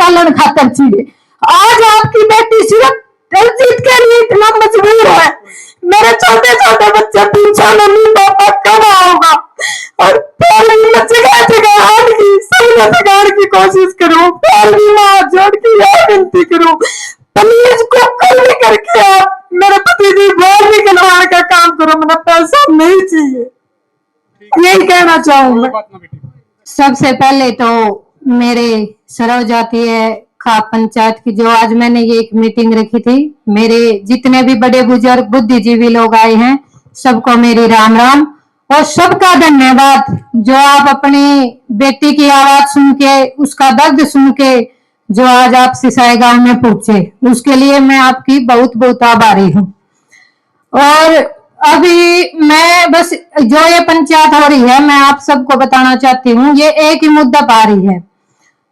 निकालने खातर चाहिए। आज आपकी बेटी सिर्फ दिलजीत के लिए इतना मजबूर है। मेरे छोटे छोटे बच्चे पूछा मम्मी पापा कब आओगा, और पहले मैं जगह जगह हाथ की सबने सिखाने की कोशिश करूं, पहली माँ जोड़ के यह विनती करूं, प्लीज को कल भी करके आप मेरे पति जी बोल भी खिलवाने का काम करो, मेरा पैसा नहीं चाहिए, यही कहना चाहूंगा। सबसे पहले तो मेरे सरव जातीय खा पंचायत की जो आज मैंने ये एक मीटिंग रखी थी, मेरे जितने भी बड़े बुजुर्ग बुद्धिजीवी लोग आए हैं सबको मेरी राम राम और सबका धन्यवाद। जो आप अपनी बेटी की आवाज सुन के उसका दर्द सुन के जो आज आप सिसाई गांव में पहुंचे, उसके लिए मैं आपकी बहुत बहुत आभारी हूँ। और अभी मैं बस जो ये पंचायत हो रही है, मैं आप सबको बताना चाहती हूँ, ये एक ही मुद्दा पा रही है।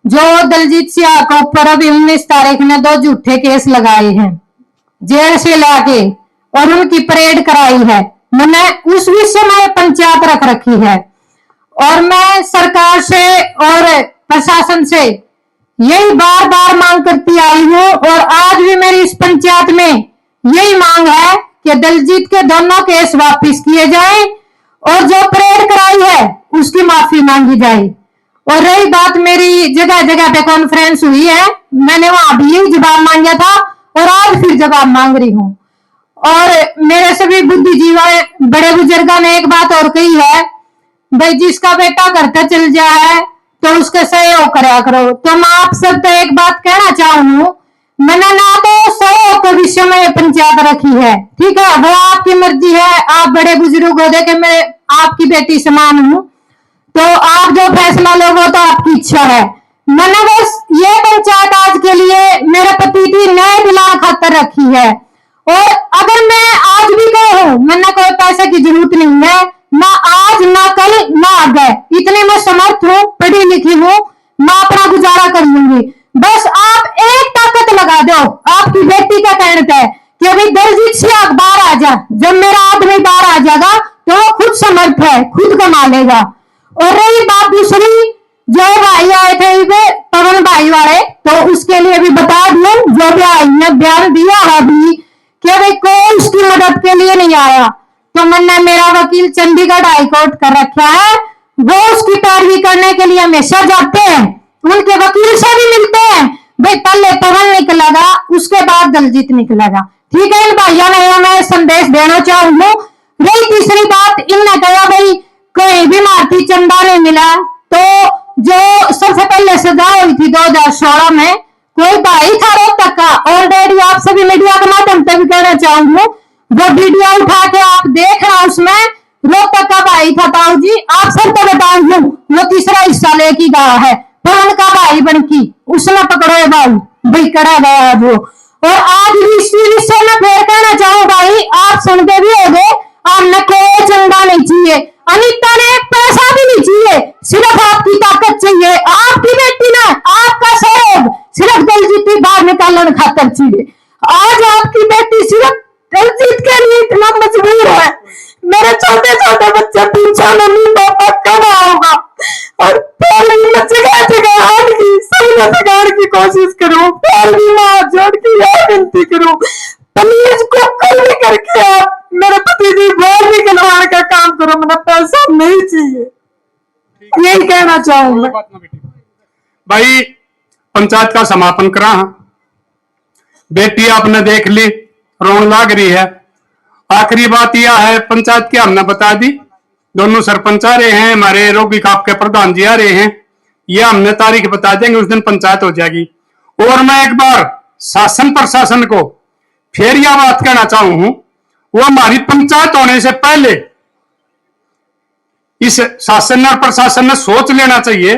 जो दिलजीत सिंह के ऊपर अभी 19 तारीख ने 2 झूठे केस लगाए हैं जेल से लाके और उनकी परेड कराई है, मैंने उस विषय में पंचायत रख रखी है। और मैं सरकार से और प्रशासन से यही बार बार मांग करती आई हूँ, और आज भी मेरी इस पंचायत में यही मांग है कि दिलजीत के दोनों केस वापस किए जाएं और जो परेड कराई है उसकी माफी मांगी जाए। और रही बात मेरी जगह जगह पे कॉन्फ्रेंस हुई है, मैंने वहां भी यही जवाब मांगा था और आज फिर जवाब मांग रही हूँ। और मेरे सभी बुद्धिजीवी बड़े बुजुर्गों ने एक बात और कही है, भाई जिसका बेटा करता चल जाए तो उसका सहयोग करा करो। तो मैं आप सब तो एक बात कहना चाहूँ, मैंने ना तो सहयोग के विषय में पंचायत रखी है, ठीक है, वो आपकी मर्जी है, आप बड़े बुजुर्ग हो देखे मैं आपकी बेटी समान हूँ, तो आप जो फैसला लोगे तो आपकी इच्छा है। मैंने बस ये पंचायत आज के लिए मेरे पति की न्याय दिलाने खातर रखी है। और अगर मैं आज भी कहूँ, मैंने कोई पैसे की जरूरत नहीं है, ना आज ना कल ना आगे, इतने मैं समर्थ हूँ, पढ़ी लिखी हूँ, मैं अपना गुजारा कर लूंगी। बस आप एक ताकत लगा दो, आपकी बेटी का कहना है कि अभी दिलजीत सिंह बाहर आ जा, जब मेरा आदमी बाहर आ जाएगा तो वो खुद समर्थ है, खुद कमा लेगा। और रही बात दूसरी, जो भाई आए थे पवन भाई वाले, तो उसके लिए भी बता दूं, जो भाई ने बयान दिया है अभी कि भाई कोई उसकी मदद के लिए नहीं आया, तो मैंने मेरा वकील चंडीगढ़ हाईकोर्ट कर रखा है, वो उसकी पैरवी करने के लिए हमेशा जाते हैं, उनके वकील से भी मिलते हैं, भाई पहले पवन निकलेगा उसके बाद दिलजीत निकलेगा, ठीक है। इन भाइयों ने मैं संदेश देना चाहूंगा। रही तीसरी बात, इनने कहा भाई कहीं भी मारती चंदा नहीं मिला, तो जो सबसे पहले सजा हुई थी 2016 में, कोई भाई था रोहतक का, ऑलरेडी आप सभी मीडिया के माध्यम से भी कहना चाहूंगा, वो वीडियो उठा के आप देखना, उसमें रोहतक का भाई था ताऊ जी, आप सबको बता दूं वो तीसरा हिस्सा लेके गया है, पवन का भाई बनकी उसने पकड़े भाई करा गया वो। और आज भी इसी विषय में फिर कहना चाहूँ भाई, आप सुनते भी हो गए, आपने कोई चंदा नहीं चाहिए, अनिता ने पैसा भी नहीं चाहिए, सिर्फ आपकी ताकत चाहिए, आपकी बेटी ने आपका सहयोग सिर्फ दिलजीत की बाहर निकालने खातर चाहिए। आज आपकी बेटी सिर्फ दिलजीत के लिए इतना मजबूर है। मेरे छोटे छोटे बच्चे पूछा मम्मी पापा कब आओगा, और पहले मैं जगह जगह हाथ की सबने सिखाने की कोशिश करूं, पहली माँ जोड़ के यह विनती करूं, प्लीज को कल भी करके आप मेरे पति जी बोल भी खिलवाने का काम करो, मेरा पैसा नहीं चाहिए, यही कहना चाहूंगा। भाई पंचायत का समापन करा, बेटी आपने देख ली, रोन लाग रही है। आखिरी बात यह है, पंचायत की हमने बता दी, दोनों सरपंच आ रहे हैं, हमारे रोगी खाप के प्रधान जी आ रहे हैं, यह हमने तारीख बता देंगे, उस दिन पंचायत हो जाएगी। और मैं एक बार शासन प्रशासन को फिर यह बात कहना चाहूं, वो हमारी पंचायत होने से पहले इस शासन और प्रशासन ने सोच लेना चाहिए,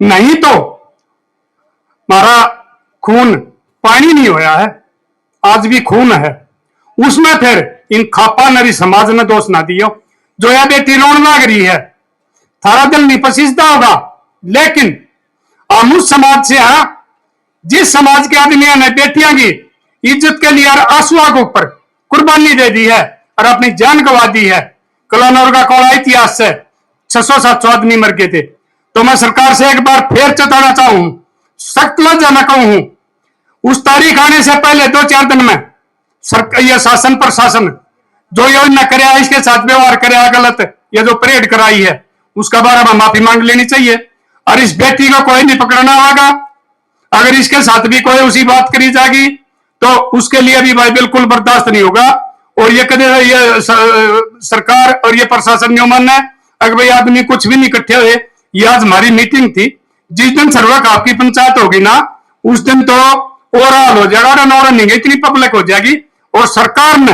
नहीं तो हमारा खून पानी नहीं होया है, आज भी खून है, उसमें फिर इन खापा नरी समाज ने दोष ना दियो। जो यह बेटी रोन लाग रही है, थारा दिल नहीं पसीजता होगा, लेकिन हम उस समाज से हैं जिस समाज के आदमियों ने बेटियां की इज्जत के लिए और आंसुओं के ऊपर कुर्बानी दे दी है और अपनी जान गंवा दी है। कलोनौर का कोड़ा इतिहास से 600-700 आदमी मर गए थे। तो मैं सरकार से एक बार फिर चेताना चाहूं, सख्त लज्जा मैं कहूं हूं, उस तारीख आने से पहले 2-4 दिन में सरकार, यह शासन प्रशासन जो योजना करे इसके साथ व्यवहार करे गलत, ये जो परेड कराई है उसका बारे में माफी मांग लेनी चाहिए। और इस बेटी को कोई नहीं पकड़ना होगा। अगर इसके साथ भी कोई उसी बात करी जाएगी तो उसके लिए भी भाई बिल्कुल बर्दाश्त नहीं होगा। और ये कदे ये सरकार और ये प्रशासन ने मानना है अगर भाई आदमी कुछ भी नहीं इकट्ठे हुए। ये आज हमारी मीटिंग थी, जिस दिन सर्वक आपकी पंचायत होगी ना उस दिन तो ओवरऑल हो जाएगा, और नहीं इतनी पब्लिक हो जाएगी और सरकार ने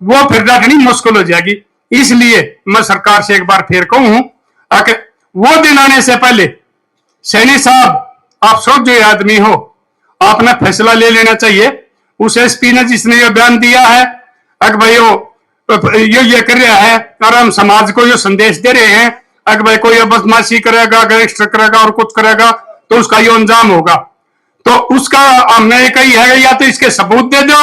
वो फिर रखनी मुश्किल हो जाएगी। इसलिए मैं सरकार से एक बार फिर कहूं कि वो दिन आने से पहले सैनी साहब आप सब जो आदमी हो आपने फैसला ले लेना चाहिए। उस एसपी ने जिसने ये बयान दिया है अगर भाई ये कर रहा है और हम समाज को ये संदेश दे रहे हैं अगर भाई कोई बदमाशी करेगा, गैंगस्टर करेगा और कुछ करेगा तो उसका ये अंजाम होगा। तो उसका हमने ये कही है या तो इसके सबूत दे दो,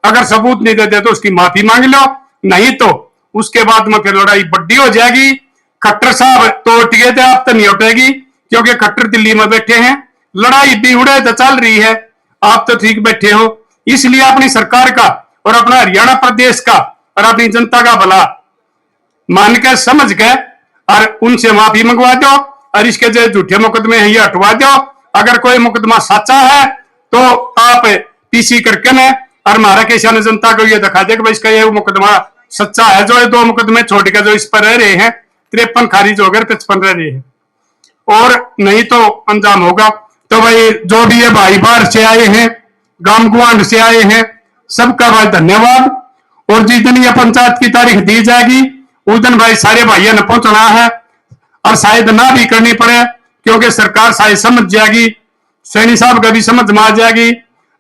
अगर सबूत नहीं देते तो उसकी माफी मांग लो, नहीं तो उसके बाद में फिर लड़ाई बड्डी हो जाएगी। खट्टर साहब तो उठ गए थे, आप तो नहीं उठेगी क्योंकि खट्टर दिल्ली में बैठे हैं, लड़ाई भी उड़े तो चल रही है, आप तो ठीक बैठे हो। इसलिए अपनी सरकार का और अपना हरियाणा प्रदेश का और अपनी जनता का भला मान के समझ के और उनसे माफी मंगवा दो और इसके जो झूठे मुकदमे हैं ये हटवा दो। अगर कोई मुकदमा सच्चा है तो आप पीसी करके न और हमारा किसान जनता को ये दिखा दे कि भाई इसका ये मुकदमा सच्चा है। जो ये 2 मुकदमे छोड़ के जो इस पर रह रहे हैं 53 खारिज हो गए, 55 रह रहे हैं और नहीं तो अंजाम होगा। तो भाई जो भी ये भाई बाहर से आए हैं, गांव गुआंढ से आए हैं, सबका भाई धन्यवाद। और जिस दिन ये पंचायत की तारीख दी जाएगी उस दिन भाई सारे भाइयों ने पहुंचना है और शायद ना भी करनी पड़े क्योंकि सरकार शायद समझ जाएगी, सैनी साहब का भी समझ में आ जाएगी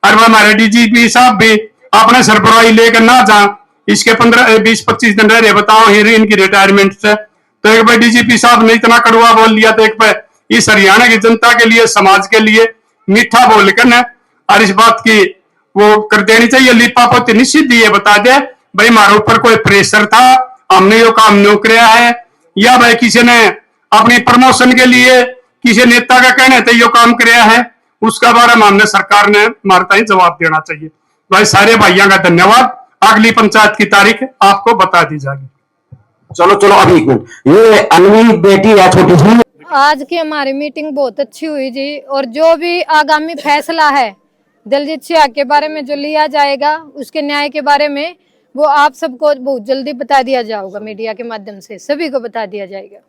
और हमारे डीजीपी साहब भी अपने सरबराही लेकर ना जा। इसके 15-20-25 दिन रह रहे बताओ इनकी रिटायरमेंट से। तो एक बार डीजीपी साहब ने इतना कड़वा बोल लिया तो एक बार इस हरियाणा की जनता के लिए समाज के लिए मीठा बोलकर न और इस बात की वो कर देनी चाहिए। लिपापोती निश्चित ये बता दे भाई हमारे ऊपर कोई प्रेशर था, हमने यो काम नहीं किया है या भाई किसी ने अपनी प्रमोशन के लिए किसी नेता का कहने थे यो काम किया है, उसका बारे में हमने सरकार ने मारता ही जवाब देना चाहिए। भाई सारे भाइयों का धन्यवाद। अगली पंचायत की तारीख आपको बता दी जाएगी। चलो चलो अभी एक मिनट, ये अनवी बेटी है छोटी सी। आज की हमारी मीटिंग बहुत अच्छी हुई जी और जो भी आगामी फैसला है दलजीत सिंह के बारे में जो लिया जाएगा उसके न्याय के बारे में वो आप सबको बहुत जल्दी बता दिया जाएगा, मीडिया के माध्यम से सभी को बता दिया जाएगा।